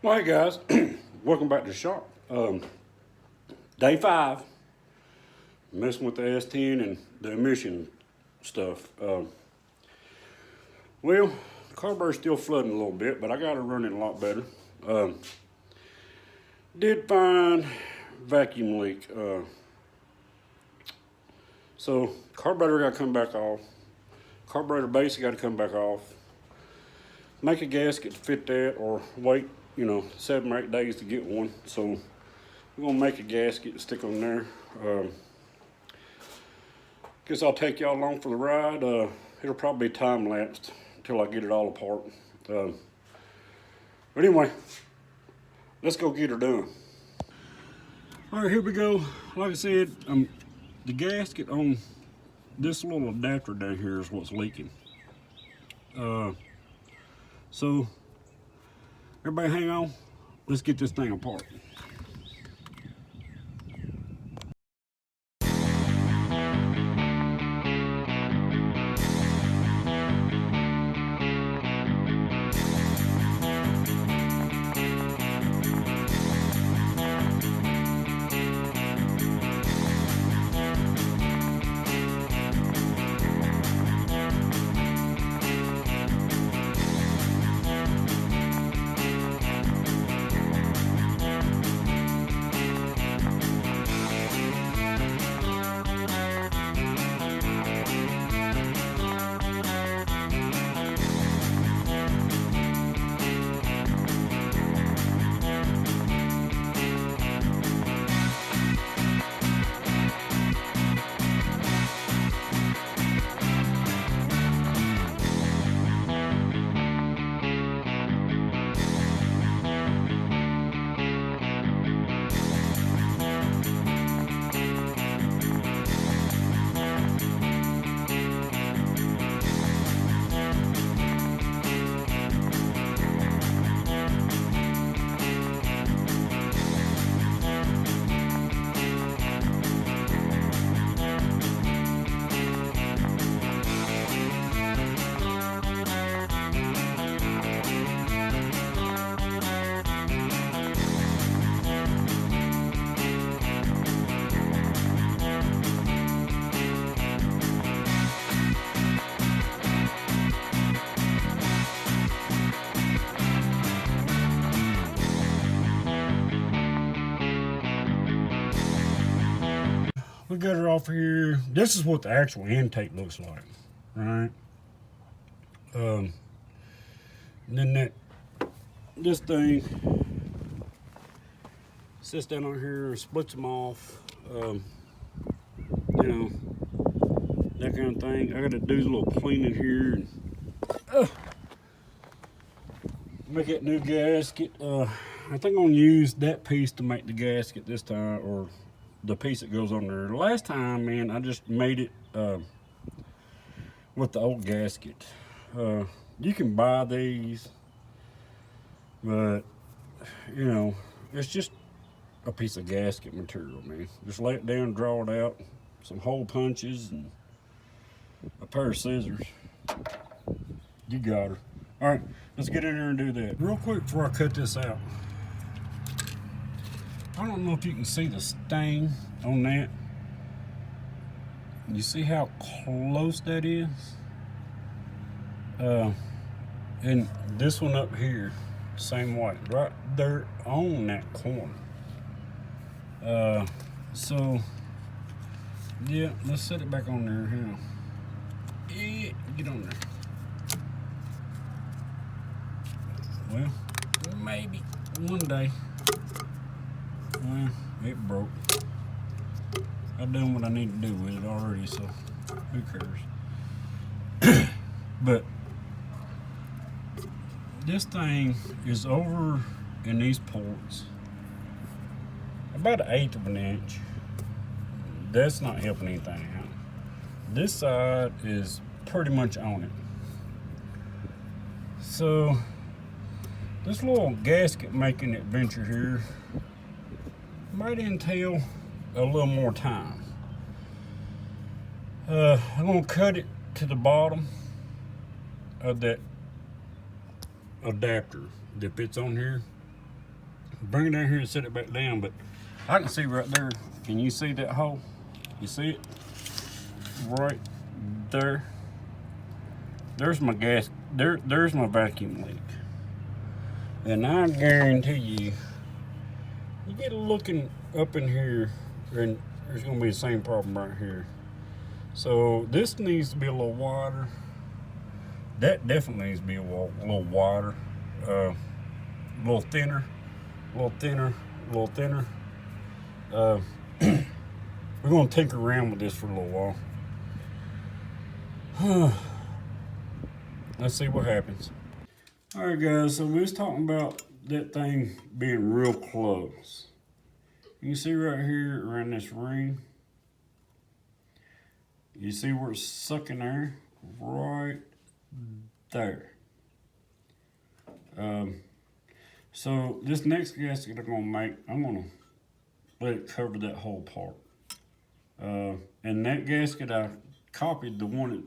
Well, hey guys, welcome back to the shop. Day 5, messing with the S10 and the emission stuff. Well, the carburetor's still flooding a little bit, but I got it running a lot better. Did find vacuum leak. So carburetor got to come back off. Carburetor base got to come back off. Make a gasket to fit that, or wait 7 or 8 days to get one. So we're gonna make a gasket and stick on there. Guess I'll take y'all along for the ride. It'll probably be time lapsed until I get it all apart. But anyway, let's go get her done. All right, here we go. Like I said, the gasket on this little adapter down here is what's leaking. So everybody hang on. Let's get this thing apart. We got her off here. This is what the actual intake looks like, right? And then this thing sits down on here and splits them off. That kind of thing. I got to do a little cleaning here and make that new gasket. I think I'm gonna use that piece to make the gasket this time, or the piece that goes on there. Last time, man, I just made it with the old gasket. You can buy these, but it's just a piece of gasket material, man. Just lay it down, draw it out, some hole punches, and a pair of scissors. You got her. All right, let's get in there and do that. Real quick before I cut this out. I don't know if you can see the stain on that. You see how close that is? And this one up here, same way, right there on that corner. So, yeah, let's set it back on there here. Yeah, get on there. Well, maybe one day. Well, it broke. I've done what I need to do with it already, so who cares? But this thing is over in these ports about 1/8 of an inch. That's not helping anything out. This side is pretty much on it. So this little gasket making adventure here might entail a little more time. I'm gonna cut it to the bottom of that adapter that fits on here. bring it down here and set it back down, but I can see right there. Can you see that hole? You see it? Right there. There's my gas, there's my vacuum leak. And I guarantee you, you get looking up in here, and there's gonna be the same problem right here. So this needs to be a little wider. That definitely needs to be a little wider, a little thinner, a little thinner, a little thinner. We're gonna tinker around with this for a little while. Let's see what happens. All right, guys, so we was talking about that thing being real close. You can see right here around this ring, you see where it's sucking air? Right there. So this next gasket I'm gonna make, I'm gonna let it cover that whole part. And that gasket I copied, the one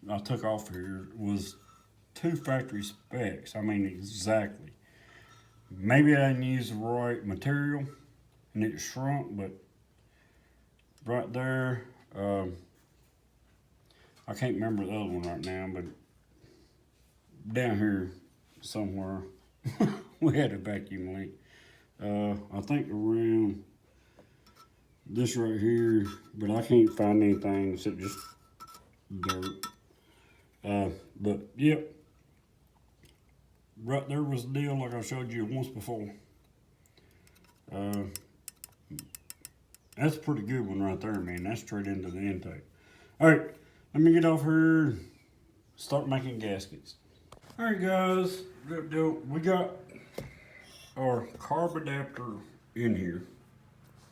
that I took off here, was to factory specs. I mean, exactly. Maybe I didn't use the right material and it shrunk, but right there, I can't remember the other one right now, but down here somewhere, we had a vacuum leak. I think around this right here, but I can't find anything except just dirt. But yep, right there was the deal, like I showed you once before. That's a pretty good one right there, man. That's straight into the intake. All right, let me get off here and start making gaskets. All right, guys, we got our carb adapter in here,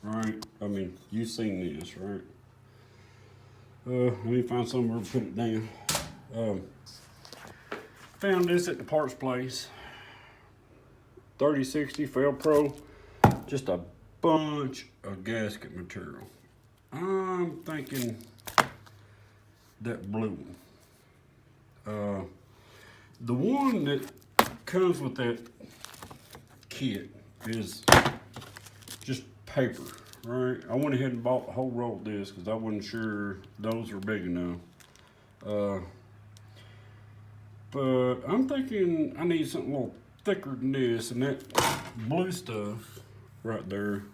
right? I mean, you've seen this, right? Let me find somewhere to put it down. Found this at the parts place. 3060 Fel-Pro, just a bunch of gasket material. I'm thinking that blue one. The one that comes with that kit is just paper, right? I went ahead and bought the whole roll of this because I wasn't sure those were big enough. But I'm thinking I need something a little thicker than this, and that blue stuff right there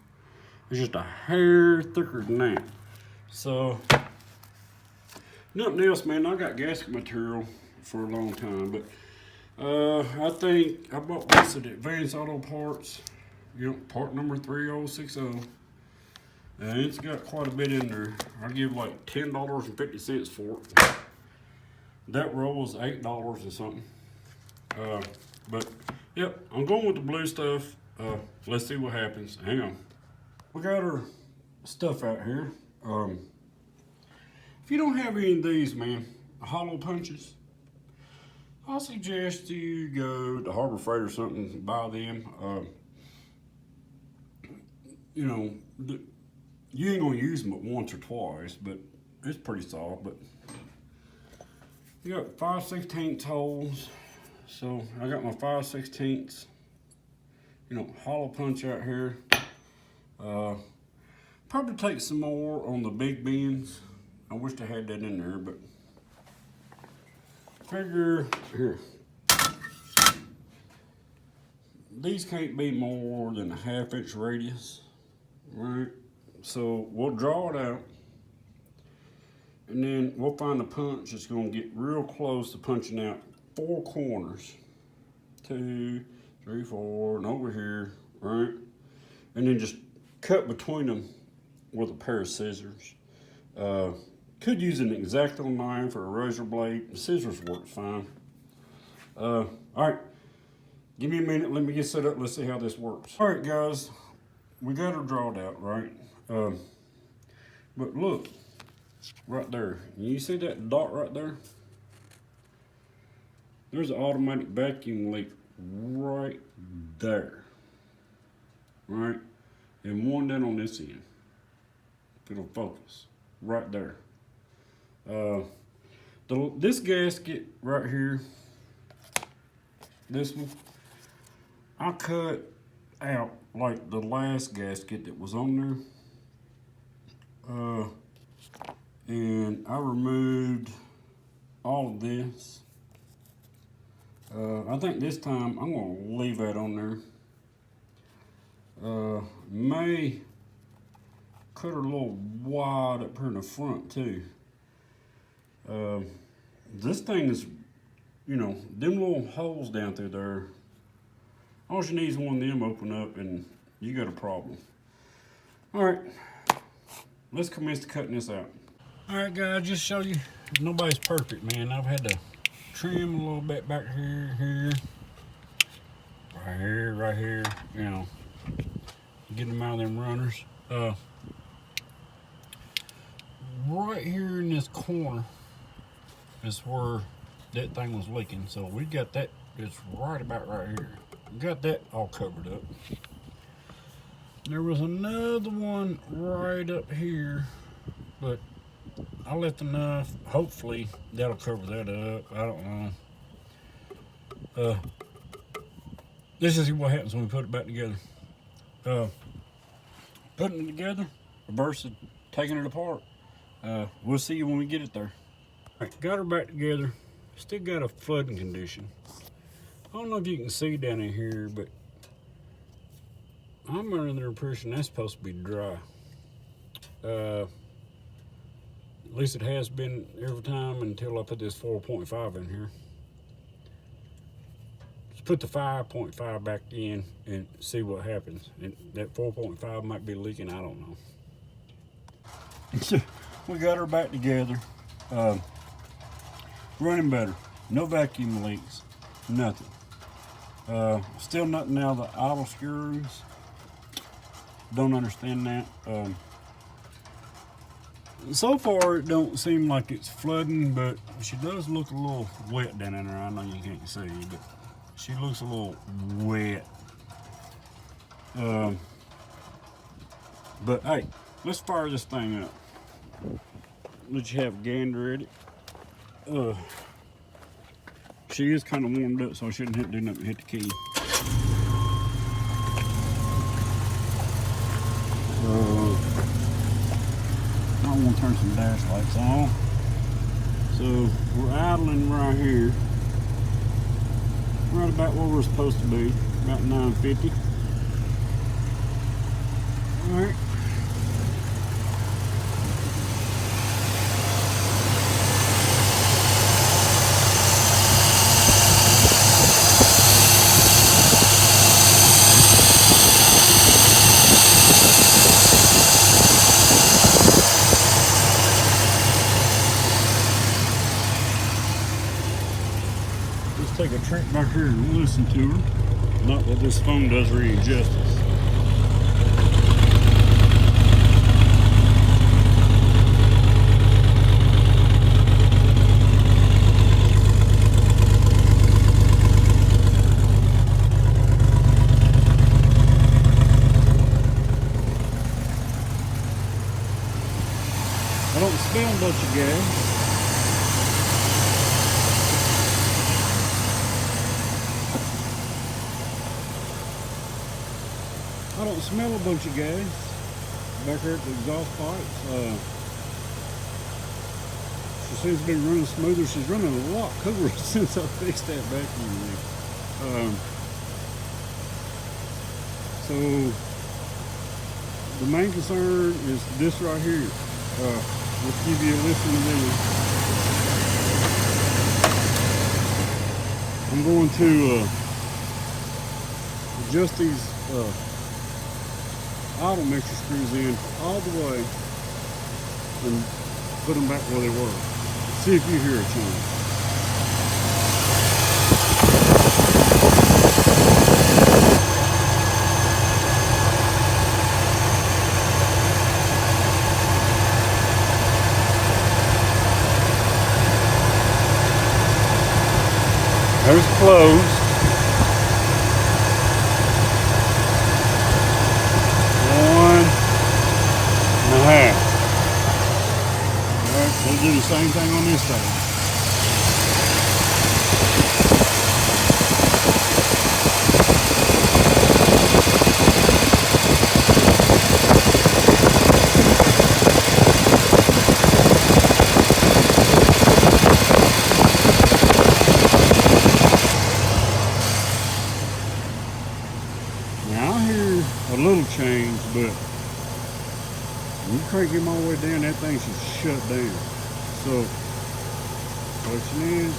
is just a hair thicker than that. So, nothing else, man. I got gasket material for a long time, but I think I bought this at Advanced Auto Parts, part number 3060, and it's got quite a bit in there. I give like $10.50 for it. That roll was $8 or something. But yep, I'm going with the blue stuff. Let's see what happens. Hang on. We got our stuff out here. If you don't have any of these, man, hollow punches, I suggest you go to Harbor Freight or something, buy them. You ain't gonna use them but once or twice, but it's pretty solid. But you got 5/16 holes, so I got my 5/16, hollow punch out here. Probably take some more on the big bends. I wish I had that in there, but figure here. These can't be more than a 1/2 inch radius, right? So we'll draw it out, and then we'll find a punch that's gonna get real close to punching out 4 corners. 2, 3, 4, and over here, right? And then just cut between them with a pair of scissors. Could use an X-Acto knife or a razor blade. The scissors work fine. All right, give me a minute. Let me get set up. Let's see how this works. All right, guys, we got her drawed out, right? But look, right there. You see that dot right there? There's an automatic vacuum leak right there, right? And one down on this end. If it'll focus, right there. This gasket right here, this one, I cut out like the last gasket that was on there. And I removed all of this. I think this time I'm going to leave that on there. May cut her a little wide up here in the front too. This thing is, you know, them little holes down through there. All she needs is one of them open up and you got a problem. All right, let's commence to cutting this out. All right, guys, just show you, nobody's perfect, man. I've had to trim a little bit back here, right here, you know, get them out of them runners. Right here in this corner is where that thing was leaking. So we got that, it's right about right here. Got that all covered up. There was another one right up here, but I left enough. Hopefully that'll cover that up. I don't know. This is what happens when we put it back together. Putting it together versus taking it apart. We'll see you when we get it there. All right, got her back together. Still got a flooding condition. I don't know if you can see down in here, but I'm under the impression that's supposed to be dry. At least it has been every time until I put this 4.5 in here. Let's put the 5.5 back in and see what happens. And that 4.5 might be leaking, I don't know. We got her back together. Running better. No vacuum leaks. Nothing. Still nothing out of the idle screws. Don't understand that. So far it don't seem like it's flooding, but she does look a little wet down in there. I know you can't see, but she looks a little wet. But hey, let's fire this thing up. Let you have a gander at it. She is kind of warmed up, so I shouldn't do nothing but hit the key. I want to turn some dash lights on. So we're idling right here, right about where we're supposed to be, about 950. All right. Take a trip back here and listen to her. Not that this phone does her any justice. I don't smell much of gas. I don't smell a bunch of gas back here at the exhaust pipes. She seems to be running smoother. She's running a lot cooler since I fixed that vacuum leak. So the main concern is this right here. Let's give you a listen to this. I'm going to adjust these idle mixture screws in all the way and put them back where they were. See if you hear a change. There's closed. We'll do the same thing on this side. a little change, but when you crank him all the way down, that thing should shut down. So, question is,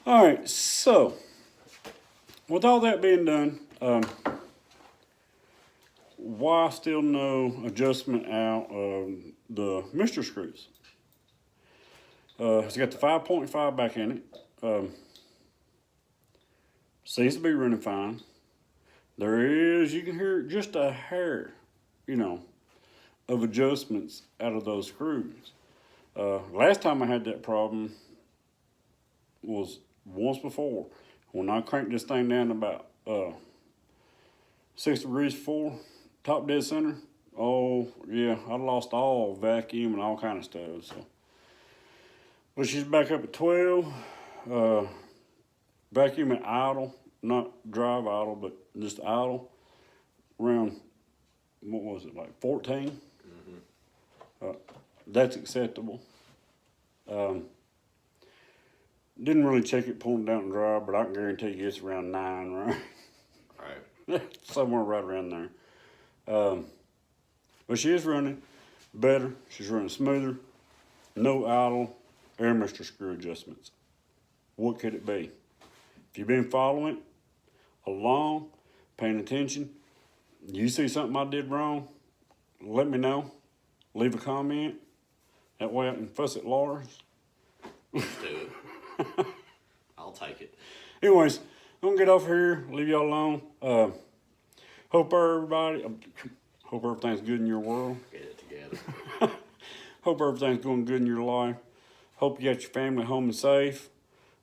all right, so with all that being done, why still no adjustment out of the mixture screws? It's got the 5.5 back in it. Seems to be running fine. There is, you can hear just a hair, you know, of adjustments out of those screws. Last time I had that problem was once before when I cranked this thing down about 6 degrees 4, top dead center. Oh yeah, I lost all vacuum and all kind of stuff. So, but she's back up at 12. Vacuum at idle, not drive idle, but just idle. Around, what was it, like 14? That's acceptable. Didn't really check it pulling down and dry, but I can guarantee you it's around 9, right? Right. Somewhere right around there. But she is running better. She's running smoother. No idle air mixture screw adjustments. What could it be? If you've been following along, paying attention, you see something I did wrong, let me know. Leave a comment. That way I can fuss at Lars. Let's do it. I'll take it. Anyways, I'm gonna get off here, leave y'all alone. Hope everything's good in your world. Get it together. Hope everything's going good in your life. Hope you got your family home and safe.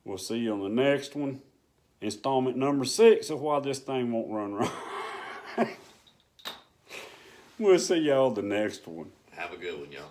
We'll see you on the next one. Installment number 6 of why this thing won't run right. We'll see y'all the next one. Have a good one, y'all.